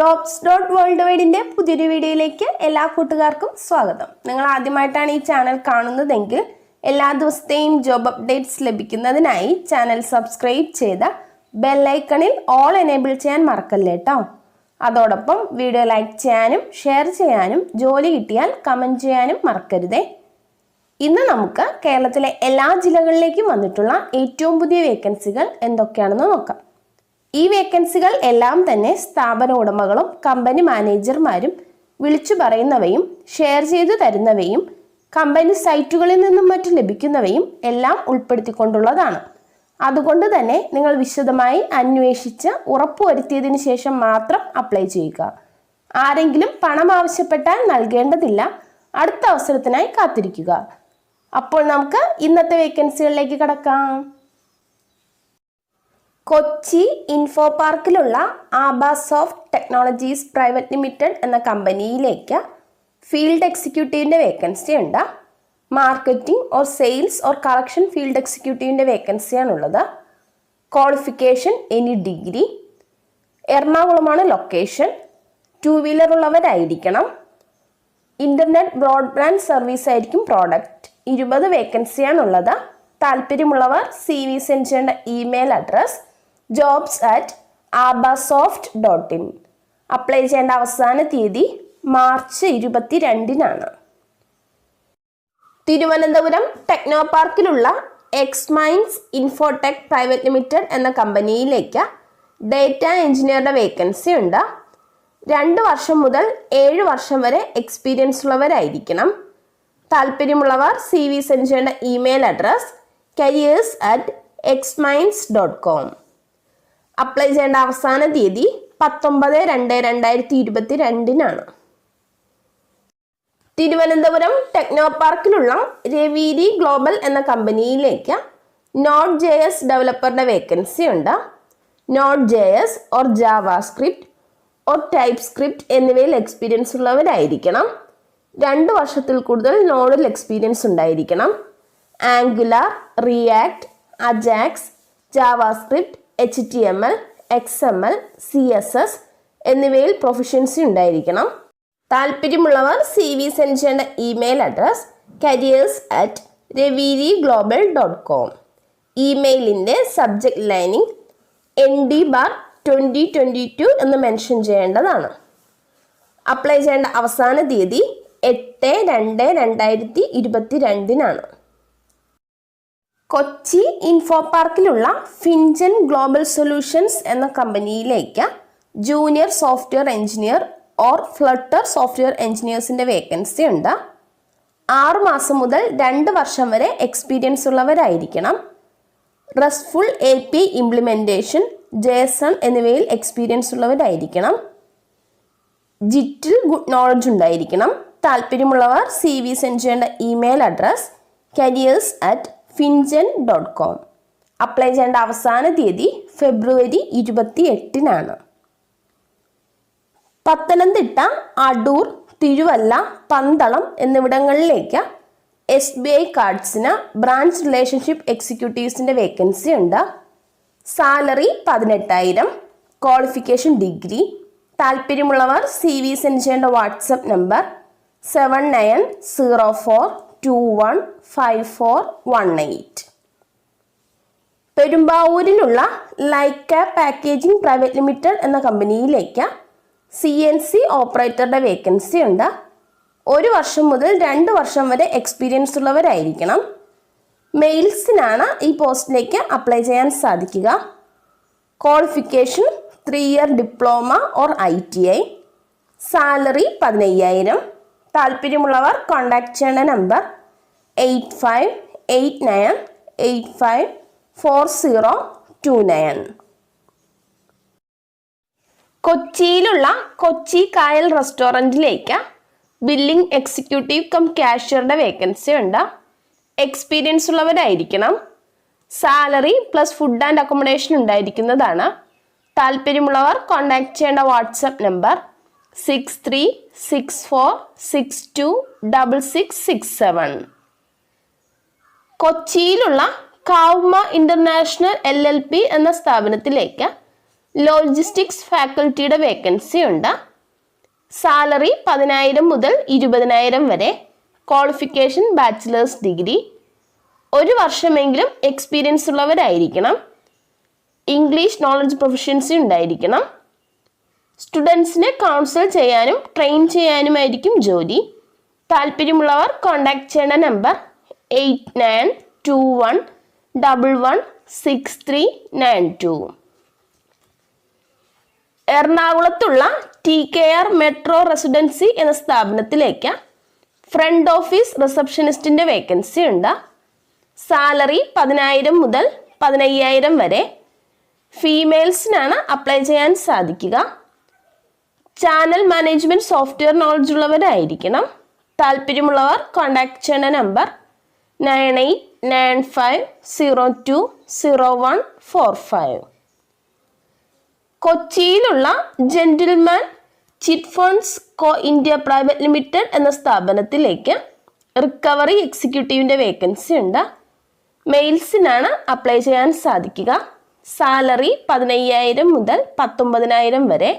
JOBS.WORLDWIDE പുതിയൊരു വീഡിയോയിലേക്ക് എല്ലാ കൂട്ടുകാർക്കും സ്വാഗതം. നിങ്ങൾ ആദ്യമായിട്ടാണ് ഈ ചാനൽ കാണുന്നതെങ്കിൽ എല്ലാ ദിവസത്തെയും ജോബ് അപ്ഡേറ്റ്സ് ലഭിക്കുന്നതിനായി ചാനൽ സബ്സ്ക്രൈബ് ചെയ്ത് ബെൽ ഐക്കണിൽ ഓൾ എനേബിൾ ചെയ്യാൻ മറക്കല്ലേ ട്ടോ. അതോടൊപ്പം വീഡിയോ ലൈക്ക് ചെയ്യാനും ഷെയർ ചെയ്യാനും ജോലി കിട്ടിയാൽ കമന്റ് ചെയ്യാനും മറക്കരുതേ. ഇന്ന് നമുക്ക് കേരളത്തിലെ എല്ലാ ജില്ലകളിലേക്കും വന്നിട്ടുള്ള ഏറ്റവും പുതിയ വേക്കൻസികൾ എന്തൊക്കെയാണെന്ന് നോക്കാം. ഈ വേക്കൻസികൾ എല്ലാം തന്നെ സ്ഥാപന ഉടമകളും കമ്പനി മാനേജർമാരും വിളിച്ചു പറയുന്നവയും ഷെയർ ചെയ്തു തരുന്നവയും കമ്പനി സൈറ്റുകളിൽ നിന്നും മറ്റും ലഭിക്കുന്നവയും എല്ലാം ഉൾപ്പെടുത്തിക്കൊണ്ടുള്ളതാണ്. അതുകൊണ്ട് തന്നെ നിങ്ങൾ വിശദമായി അന്വേഷിച്ച് ഉറപ്പുവരുത്തിയതിനു ശേഷം മാത്രം അപ്ലൈ ചെയ്യുക. ആരെങ്കിലും പണം ആവശ്യപ്പെട്ടാൽ നൽകേണ്ടതില്ല. അടുത്ത അവസരത്തിനായി കാത്തിരിക്കുക. അപ്പോൾ നമുക്ക് ഇന്നത്തെ വേക്കൻസികളിലേക്ക് കടക്കാം. കൊച്ചി ഇൻഫോ പാർക്കിലുള്ള ആബാസോഫ്റ്റ് ടെക്നോളജീസ് പ്രൈവറ്റ് ലിമിറ്റഡ് എന്ന കമ്പനിയിലേക്ക് ഫീൽഡ് എക്സിക്യൂട്ടീവിൻ്റെ വേക്കൻസി ഉണ്ട്. Marketing or sales or collection field എക്സിക്യൂട്ടീവിൻ്റെ വേക്കൻസിയാണുള്ളത്. Qualification any degree. എറണാകുളമാണ് ലൊക്കേഷൻ. 2 വീലർ ഉള്ളവരായിരിക്കണം. ഇൻ്റർനെറ്റ് ബ്രോഡ്ബാൻഡ് സർവീസ് ആയിരിക്കും പ്രോഡക്റ്റ്. 20 വേക്കൻസിയാണുള്ളത്. താല്പര്യമുള്ളവർ CV സെൻഡ് ചെയ്യേണ്ട ഇമെയിൽ അഡ്രസ് jobs@abasoft.in. അപ്ലൈ ചെയ്യേണ്ട അവസാന തീയതി മാർച്ച് 22-നാണ്. തിരുവനന്തപുരം ടെക്നോ പാർക്കിലുള്ള എക്സ്മൈൻസ് ഇൻഫോടെക് പ്രൈവറ്റ് ലിമിറ്റഡ് എന്ന കമ്പനിയിലേക്ക് ഡേറ്റ എഞ്ചിനീയറുടെ വേക്കൻസി ഉണ്ട്. 2 വർഷം മുതൽ 7 വർഷം വരെ എക്സ്പീരിയൻസ് ഉള്ളവരായിരിക്കണം. താല്പര്യമുള്ളവർ CV സെൻഡ് ചെയ്യേണ്ട ഇമെയിൽ അഡ്രസ് careers@exminds.com. അപ്ലൈ ചെയ്യേണ്ട അവസാന തീയതി 19/2/2022-നാണ്. തിരുവനന്തപുരം ടെക്നോ പാർക്കിലുള്ള രവീരി ഗ്ലോബൽ എന്ന കമ്പനിയിലേക്ക് Node.js ഡെവലപ്പറുടെ വേക്കൻസി ഉണ്ട്. Node.js or JavaScript or type script എന്നിവയിൽ എക്സ്പീരിയൻസ് ഉള്ളവരായിരിക്കണം. 2 വർഷത്തിൽ കൂടുതൽ നോഡിൽ എക്സ്പീരിയൻസ് ഉണ്ടായിരിക്കണം. Angular, react, Ajax, JavaScript, HTML, XML, CSS എന്നിവയിൽ പ്രൊഫഷ്യൻസി ഉണ്ടായിരിക്കണം. താല്പര്യമുള്ളവർ CV സെൻഡ് ചെയ്യേണ്ട ഇമെയിൽ അഡ്രസ് careers@revirigglobal.com. ഇമെയിലിൻ്റെ സബ്ജക്റ്റ് ലൈനിൽ ND/2022 എന്ന് മെൻഷൻ ചെയ്യേണ്ടതാണ്. അപ്ലൈ ചെയ്യേണ്ട അവസാന തീയതി 8/2/2022-നാണ്. കൊച്ചി ഇൻഫോ പാർക്കിലുള്ള ഫിൻജൻ ഗ്ലോബൽ സൊല്യൂഷൻസ് എന്ന കമ്പനിയിലേക്ക് junior software engineer or Flutter software എഞ്ചിനീയേഴ്സിൻ്റെ വേക്കൻസി ഉണ്ട്. 6 മാസം മുതൽ 2 വർഷം വരെ എക്സ്പീരിയൻസ് ഉള്ളവരായിരിക്കണം. റെസ്റ്റ്ഫുൾ API ഇംപ്ലിമെൻറ്റേഷൻ, JSON എന്നിവയിൽ എക്സ്പീരിയൻസ് ഉള്ളവരായിരിക്കണം. ജിറ്റിൽ ഗുഡ് നോളജ് ഉണ്ടായിരിക്കണം. താല്പര്യമുള്ളവർ CV സെൻഡ് ചെയ്യേണ്ട ഇമെയിൽ അഡ്രസ് careers@fingen.com. അപ്ലൈ ചെയ്യേണ്ട അവസാന തീയതി ഫെബ്രുവരി 28-നാണ്. പത്തനംതിട്ട, അടൂർ, തിരുവല്ല, പന്തളം എന്നിവിടങ്ങളിലേക്ക് SBI കാർഡ്സിന് ബ്രാഞ്ച് റിലേഷൻഷിപ്പ് എക്സിക്യൂട്ടീവ്സിൻ്റെ വേക്കൻസി ഉണ്ട്. സാലറി 18,000. Qualification degree. താല്പര്യമുള്ളവർ CV സെൻഡ് ചെയ്യേണ്ട വാട്സപ്പ് നമ്പർ 7994215418. പെരുമ്പാവൂരിലുള്ള ലൈക്ക പാക്കേജിംഗ് പ്രൈവറ്റ് ലിമിറ്റഡ് എന്ന കമ്പനിയിലേക്ക് CNC ഓപ്പറേറ്ററുടെ വേക്കൻസി ഉണ്ട്. 1 വർഷം മുതൽ 2 വർഷം വരെ എക്സ്പീരിയൻസ് ഉള്ളവരായിരിക്കണം. മെയിൽസിനാണ് ഈ പോസ്റ്റിലേക്ക് അപ്ലൈ ചെയ്യാൻ സാധിക്കുക. Qualification 3 year diploma or ITI. Salary 15,000. താല്പര്യമുള്ളവർ കോൺടാക്ട് ചെയ്യേണ്ട നമ്പർ 8589854029. കൊച്ചിയിലുള്ള കൊച്ചി കായൽ റെസ്റ്റോറൻറ്റിലേക്ക് ബില്ലിംഗ് എക്സിക്യൂട്ടീവ് കം ക്യാഷ്യറുടെ വേക്കൻസി ഉണ്ട്. എക്സ്പീരിയൻസ് ഉള്ളവരായിരിക്കണം. Salary plus food and accommodation ഉണ്ടായിരിക്കുന്നതാണ്. താല്പര്യമുള്ളവർ കോൺടാക്ട് ചെയ്യേണ്ട വാട്സപ്പ് നമ്പർ 6364626667. കൊച്ചിയിലുള്ള കാവ്മ ഇന്റർനാഷണൽ LLP എന്ന സ്ഥാപനത്തിലേക്ക് ലോജിസ്റ്റിക്സ് ഫാക്കൽറ്റിയുടെ വേക്കൻസി ഉണ്ട്. സാലറി 10,000 മുതൽ 20,000 വരെ. Qualification bachelors degree. 1 വർഷമെങ്കിലും എക്സ്പീരിയൻസ് ഉള്ളവരായിരിക്കണം. ഇംഗ്ലീഷ് നോളജ് പ്രൊഫഷ്യൻസി ഉണ്ടായിരിക്കണം. സ്റ്റുഡൻസിനെ കൗൺസിൽ ചെയ്യാനും ട്രെയിൻ ചെയ്യാനുമായിരിക്കും ജോലി. താല്പര്യമുള്ളവർ കോൺടാക്ട് ചെയ്യേണ്ട നമ്പർ 8921116392. എറണാകുളത്തുള്ള TKR മെട്രോ റെസിഡൻസി എന്ന സ്ഥാപനത്തിലേക്ക് ഫ്രണ്ട് ഓഫീസ് റിസപ്ഷനിസ്റ്റിന്റെ വേക്കൻസി ഉണ്ട്. സാലറി 10,000 മുതൽ 15,000 വരെ. ഫീമെയിൽസിനാണ് അപ്ലൈ ചെയ്യാൻ സാധിക്കുക. ചാനൽ മാനേജ്മെന്റ് സോഫ്റ്റ്വെയർ നോളജ് ഉള്ളവരായിരിക്കണം. താല്പര്യമുള്ളവർ കോൺടാക്ട് ചെയ്യേണ്ട നമ്പർ 9895020145. കൊച്ചിയിലുള്ള gentleman chit funds co India private limited എന്ന സ്ഥാപനത്തിലേക്ക് റിക്കവറി എക്സിക്യൂട്ടീവിന്റെ വേക്കൻസി ഉണ്ട്. മെയിൽസിനാണ് അപ്ലൈ ചെയ്യാൻ സാധിക്കുക. സാലറി 15,000 മുതൽ 19,000 വരെ.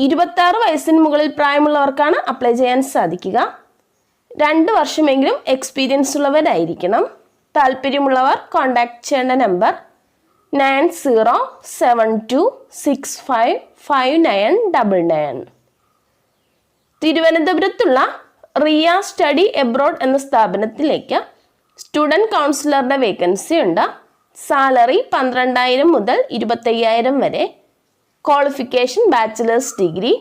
26 വയസ്സിന് മുകളിൽ പ്രായമുള്ളവർക്കാണ് അപ്ലൈ ചെയ്യാൻ സാധിക്കുക. 2 വർഷമെങ്കിലും എക്സ്പീരിയൻസ് ഉള്ളവരായിരിക്കണം. താല്പര്യമുള്ളവർ കോൺടാക്ട് ചെയ്യേണ്ട നമ്പർ 9072655999. തിരുവനന്തപുരത്തുള്ള റിയ സ്റ്റഡി എബ്രോഡ് എന്ന സ്ഥാപനത്തിലേക്ക് സ്റ്റുഡൻറ് കൗൺസിലറുടെ വേക്കൻസി ഉണ്ട്. സാലറി 12,000 മുതൽ 25,000 വരെ. Qualification bachelors degree.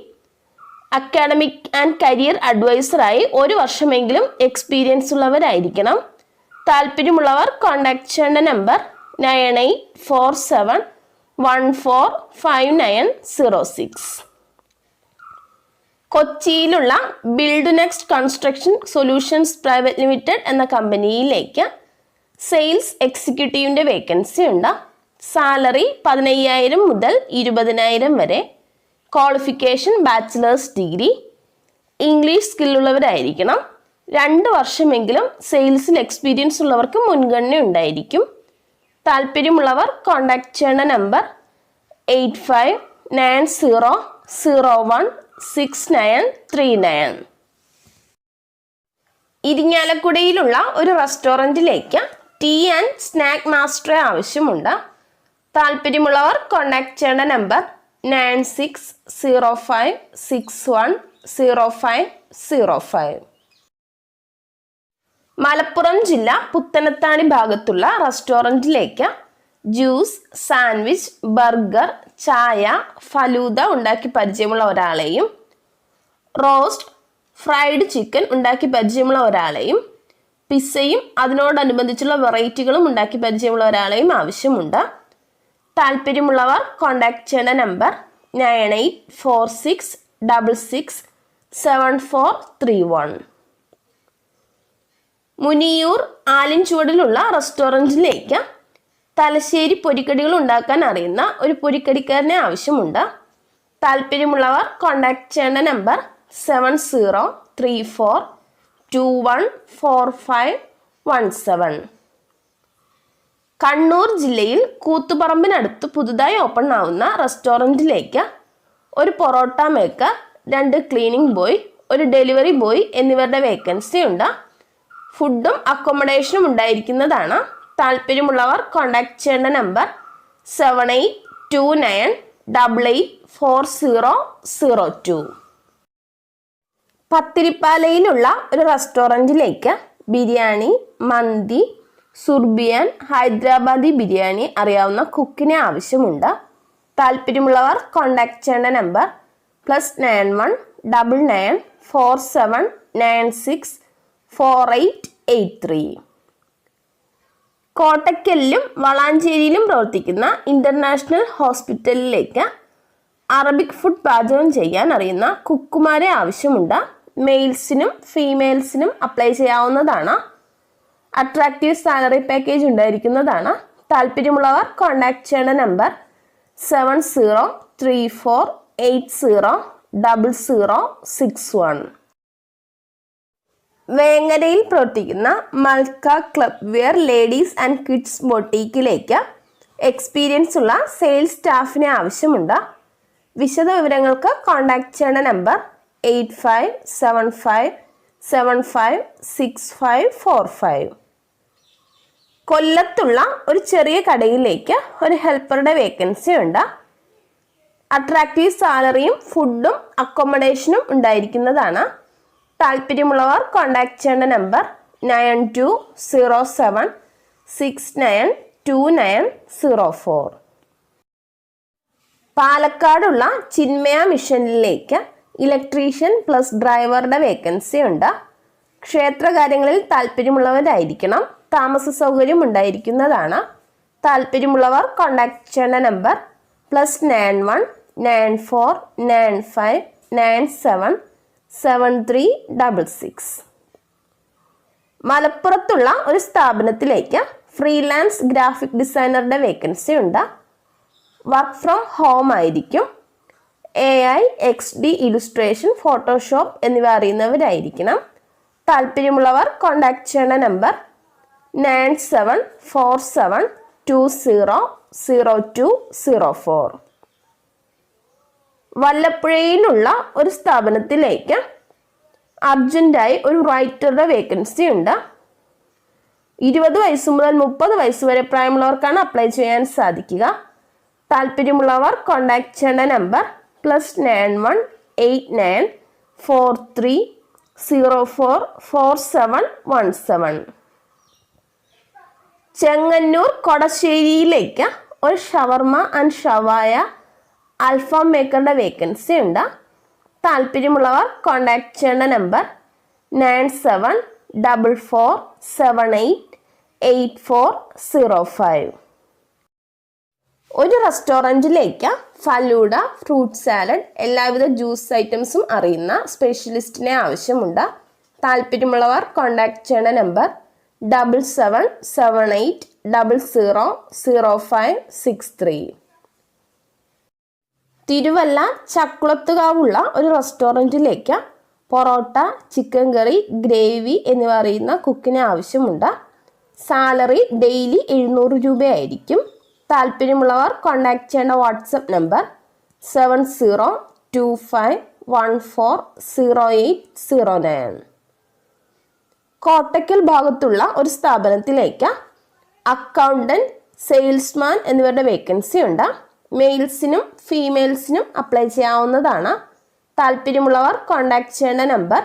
Academic and career അഡ്വൈസറായി 1 വർഷമെങ്കിലും എക്സ്പീരിയൻസ് ഉള്ളവരായിരിക്കണം. താല്പര്യമുള്ളവർ കോൺടാക്ട് ചെയ്യേണ്ട നമ്പർ 9847145906. കൊച്ചിയിലുള്ള build next construction solutions private limited എന്ന കമ്പനിയിലേക്ക് സെയിൽസ് എക്സിക്യൂട്ടീവിന്റെ വേക്കൻസി ഉണ്ട്. സാലറി 15,000 മുതൽ 20,000 വരെ. Qualification bachelors degree. ഇംഗ്ലീഷ് സ്കില്ലുള്ളവരായിരിക്കണം. 2 വർഷമെങ്കിലും സെയിൽസിൽ എക്സ്പീരിയൻസ് ഉള്ളവർക്ക് മുൻഗണന ഉണ്ടായിരിക്കും. താല്പര്യമുള്ളവർ കോൺടാക്ട് ചെയ്യേണ്ട നമ്പർ 8590016939. ഇരിങ്ങാലക്കുടയിലുള്ള ഒരു റെസ്റ്റോറൻറ്റിലേക്ക് ടീ ആൻഡ് സ്നാക്ക് മാസ്റ്ററെ ആവശ്യമുണ്ട്. താല്പര്യമുള്ളവർ കോൺടാക്ട് ചെയ്യേണ്ട നമ്പർ 9605610505. മലപ്പുറം ജില്ല പുത്തനത്താണി ഭാഗത്തുള്ള റെസ്റ്റോറൻറ്റിലേക്ക് ജ്യൂസ്, സാൻഡ്വിച്ച്, ബർഗർ, ചായ, ഫലൂദ ഉണ്ടാക്കി പരിചയമുള്ള ഒരാളെയും റോസ്റ്റ്, ഫ്രൈഡ് ചിക്കൻ ഉണ്ടാക്കി പരിചയമുള്ള ഒരാളെയും പിസ്സയും അതിനോടനുബന്ധിച്ചുള്ള വെറൈറ്റികളും ഉണ്ടാക്കി പരിചയമുള്ള ഒരാളെയും ആവശ്യമുണ്ട്. താല്പര്യമുള്ളവർ കോൺടാക്ട് ചെയ്യേണ്ട നമ്പർ 9846667431. മുനിയൂർ ആലിൻചുവടിലുള്ള റെസ്റ്റോറൻറ്റിലേക്ക് തലശ്ശേരി പൊരിക്കടികൾ ഉണ്ടാക്കാൻ അറിയുന്ന ഒരു പൊരിക്കടിക്കാരനെ ആവശ്യമുണ്ട്. താല്പര്യമുള്ളവർ കോൺടാക്ട് ചെയ്യേണ്ട നമ്പർ 7034214517. കണ്ണൂർ ജില്ലയിൽ കൂത്തുപറമ്പിനടുത്ത് പുതുതായി ഓപ്പൺ ആവുന്ന റെസ്റ്റോറൻറ്റിലേക്ക് ഒരു പൊറോട്ട മേക്കർ, 2 ക്ലീനിങ് ബോയ്, ഒരു ഡെലിവറി ബോയ് എന്നിവരുടെ വേക്കൻസി ഉണ്ട്. ഫുഡും അക്കോമഡേഷനും ഉണ്ടായിരിക്കുന്നതാണ്. താല്പര്യമുള്ളവർ കോൺടാക്ട് ചെയ്യേണ്ട നമ്പർ 7829884002. പത്തിരിപ്പാലയിലുള്ള ഒരു റെസ്റ്റോറൻറ്റിലേക്ക് ബിരിയാണി, മന്തി, സുർബിയാൻ, ഹൈദരാബാദി ബിരിയാണി അറിയാവുന്ന കുക്കിനെ ആവശ്യമുണ്ട്. താല്പര്യമുള്ളവർ കോൺടാക്ട് ചെയ്യേണ്ട നമ്പർ +919947964883. കോട്ടക്കലിലും വളാഞ്ചേരിയിലും പ്രവർത്തിക്കുന്ന ഇന്റർനാഷണൽ ഹോസ്പിറ്റലിലേക്ക് അറബിക് ഫുഡ് പാചകം ചെയ്യാൻ അറിയുന്ന കുക്കുമാരെ ആവശ്യമുണ്ട്. മെയിൽസിനും ഫീമെയിൽസിനും അപ്ലൈ ചെയ്യാവുന്നതാണ്. അട്രാക്റ്റീവ് സാലറി പാക്കേജ് ഉണ്ടായിരിക്കുന്നതാണ്. താല്പര്യമുള്ളവർ കോൺടാക്ട് ചെയ്യേണ്ട നമ്പർ 7034800061. വേങ്ങരയിൽ പ്രവർത്തിക്കുന്ന Malka club wear ladies and kids ബൊട്ടീക്കിലേക്ക് എക്സ്പീരിയൻസ് ഉള്ള സെയിൽസ് സ്റ്റാഫിനെ ആവശ്യമുണ്ട്. വിശദ വിവരങ്ങൾക്ക് കോൺടാക്ട് ചെയ്യേണ്ട നമ്പർ 8575756545. കൊല്ലത്തുള്ള ഒരു ചെറിയ കടയിലേക്ക് ഒരു ഹെൽപ്പറുടെ വേക്കൻസി ഉണ്ട്. അട്രാക്റ്റീവ് സാലറിയും ഫുഡും അക്കോമഡേഷനും ഉണ്ടായിരിക്കുന്നതാണ്. താല്പര്യമുള്ളവർ കോൺടാക്ട് ചെയ്യേണ്ട നമ്പർ 9207692904. പാലക്കാടുള്ള ചിന്മയ മിഷനിലേക്ക് ഇലക്ട്രീഷ്യൻ പ്ലസ് ഡ്രൈവറുടെ വേക്കൻസി ഉണ്ട്. ക്ഷേത്രകാര്യങ്ങളിൽ താല്പര്യമുള്ളവരായിരിക്കണം. താമസ സൗകര്യം ഉണ്ടായിരിക്കുന്നതാണ്. താല്പര്യമുള്ളവർ കോൺടാക്ട് ചെയ്യേണ്ട നമ്പർ +919495977366. മലപ്പുറത്തുള്ള ഒരു സ്ഥാപനത്തിലേക്ക് ഫ്രീലാൻസ് ഗ്രാഫിക് ഡിസൈനറുടെ വേക്കൻസി ഉണ്ട്. വർക്ക് ഫ്രം ഹോം ആയിരിക്കും. AI, XD, ഇലുസ്ട്രേഷൻ, ഫോട്ടോഷോപ്പ് എന്നിവ അറിയുന്നവരായിരിക്കണം. താല്പര്യമുള്ളവർ കോൺടാക്ട് ചെയ്യേണ്ട നമ്പർ 9747200204. വല്ലപ്പുഴയിലുള്ള ഒരു സ്ഥാപനത്തിലേക്ക് അർജന്റായി ഒരു റൈറ്ററുടെ വേക്കൻസി ഉണ്ട്. 20 വയസ്സ് മുതൽ 30 വയസ്സ് വരെ പ്രായമുള്ളവർക്കാണ് അപ്ലൈ ചെയ്യാൻ സാധിക്കുക. താല്പര്യമുള്ളവർ കോൺടാക്ട് ചെയ്യേണ്ട നമ്പർ +918943044717. ചെങ്ങന്നൂർ കൊടശ്ശേരിയിലേക്ക് ഒരു ഷവർമ ആൻഡ് ഷവായ അൽഫാം മേക്കറുടെ വേക്കൻസി ഉണ്ട്. താല്പര്യമുള്ളവർ കോൺടാക്ട് ചെയ്യേണ്ട നമ്പർ 9744788405. ഒരു റെസ്റ്റോറൻറ്റിലേക്ക് ഫലൂഡ, ഫ്രൂട്ട് സാലഡ്, എല്ലാവിധ ജ്യൂസ് ഐറ്റംസും അറിയുന്ന സ്പെഷ്യലിസ്റ്റിനെ ആവശ്യമുണ്ട്. താല്പര്യമുള്ളവർ കോൺടാക്ട് ചെയ്യേണ്ട നമ്പർ 7778000563. തിരുവല്ല ചക്കുളത്തുകാവുള്ള ഒരു റെസ്റ്റോറൻറ്റിലേക്ക് പൊറോട്ട, ചിക്കൻ കറി, ഗ്രേവി എന്നിവ അറിയുന്ന കുക്കിനെ ആവശ്യമുണ്ട്. സാലറി ഡെയിലി 700 രൂപയായിരിക്കും. താല്പര്യമുള്ളവർ കോൺടാക്ട് ചെയ്യേണ്ട വാട്സപ്പ് നമ്പർ 7025140809. കോട്ടക്കൽ ഭാഗത്തുള്ള ഒരു സ്ഥാപനത്തിലേക്ക് അക്കൗണ്ടന്റ്, സെയിൽസ്മാൻ എന്നിവരുടെ വേക്കൻസി ഉണ്ട്. മെയിൽസിനും ഫീമെയിൽസിനും അപ്ലൈ ചെയ്യാവുന്നതാണ്. താല്പര്യമുള്ളവർ കോൺടാക്ട് ചെയ്യേണ്ട നമ്പർ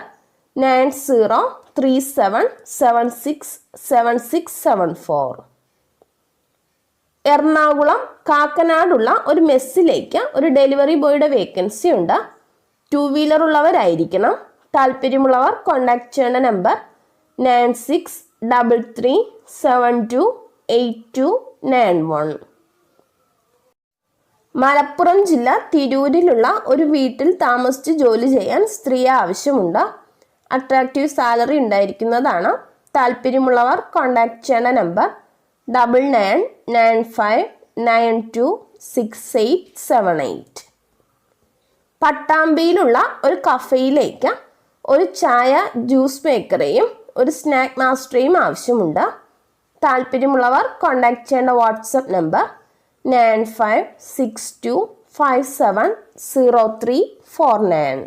9037767674. എറണാകുളം കാക്കനാടുള്ള ഒരു മെസ്സിലേക്ക് ഒരു ഡെലിവറി ബോയുടെ വേക്കൻസി ഉണ്ട്. 2 വീലർ ഉള്ളവരായിരിക്കണം. താല്പര്യമുള്ളവർ കോൺടാക്ട് ചെയ്യേണ്ട നമ്പർ 9633728291. മലപ്പുറം ജില്ല തിരൂരിലുള്ള ഒരു വീട്ടിൽ താമസിച്ച് ജോലി ചെയ്യാൻ സ്ത്രീയെ ആവശ്യമുണ്ട്. അട്രാക്റ്റീവ് സാലറി ഉണ്ടായിരിക്കുന്നതാണ്. താല്പര്യമുള്ളവർ കോൺടാക്ട് ചെയ്യേണ്ട നമ്പർ 9995926878. പട്ടാമ്പിയിലുള്ള ഒരു കഫേയിലേക്ക് ഒരു ചായ ജ്യൂസ് മേക്കറേയും ഒരു സ്നാക്ക് മാസ്റ്ററേയും ആവശ്യമുണ്ട്. താല്പര്യമുള്ളവർ കോൺടാക്ട് ചെയ്യേണ്ട വാട്സപ്പ് നമ്പർ 9562570349.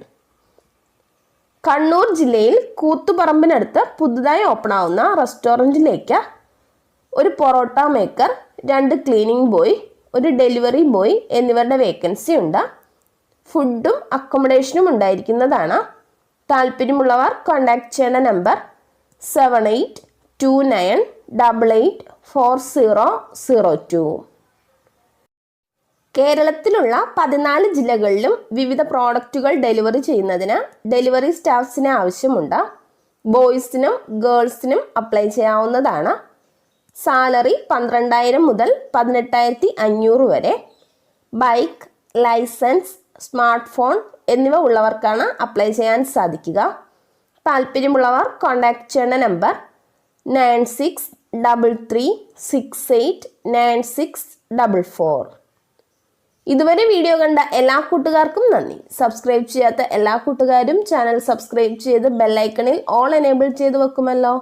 കണ്ണൂർ ജില്ലയിൽ കൂത്തുപറമ്പിനടുത്ത് പുതുതായി ഓപ്പൺ ആവുന്ന റെസ്റ്റോറൻറ്റിലേക്ക് ഒരു പൊറോട്ട മേക്കർ, 2 ക്ലീനിങ് ബോയ്, ഒരു ഡെലിവറി ബോയ് എന്നിവരുടെ വേക്കൻസി ഉണ്ട്. ഫുഡും അക്കോമഡേഷനും ഉണ്ടായിരിക്കുന്നതാണ്. താല്പര്യമുള്ളവർ കോൺടാക്ട് ചെയ്യേണ്ട നമ്പർ 7829884002. കേരളത്തിലുള്ള 14 ജില്ലകളിലും വിവിധ പ്രോഡക്റ്റുകൾ ഡെലിവറി ചെയ്യുന്നതിന് ഡെലിവറി സ്റ്റാഫ്സിനെ ആവശ്യമുണ്ട്. ബോയ്സിനും ഗേൾസിനും അപ്ലൈ ചെയ്യാവുന്നതാണ്. സാലറി 12,000 മുതൽ 18,500 വരെ. ബൈക്ക്, ലൈസൻസ്, സ്മാർട്ട് ഫോൺ എന്നിവ ഉള്ളവർക്കാണ് അപ്ലൈ ചെയ്യാൻ സാധിക്കുക. താല്പര്യമുള്ളവർ കോൺടാക്ട് ചെയ്യേണ്ട നമ്പർ 9633689644. ഇതുവരെ വീഡിയോ കണ്ട എല്ലാ കൂട്ടുകാർക്കും നന്ദി. സബ്സ്ക്രൈബ് ചെയ്യാത്ത എല്ലാ കൂട്ടുകാരും ചാനൽ സബ്സ്ക്രൈബ് ചെയ്ത് ബെല്ലൈക്കണിൽ ഓൾ എനേബിൾ ചെയ്ത് വെക്കുമല്ലോ.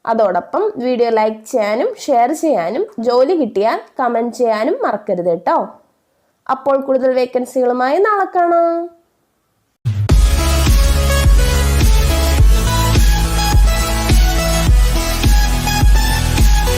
അതോടൊപ്പം വീഡിയോ ലൈക്ക് ചെയ്യാനും ഷെയർ ചെയ്യാനും ജോലി കിട്ടിയാൽ കമൻറ്റ് ചെയ്യാനും മറക്കരുത് കേട്ടോ. അപ്പോൾ കൂടുതൽ വേക്കൻസികളുമായി നാളെ കാണാം.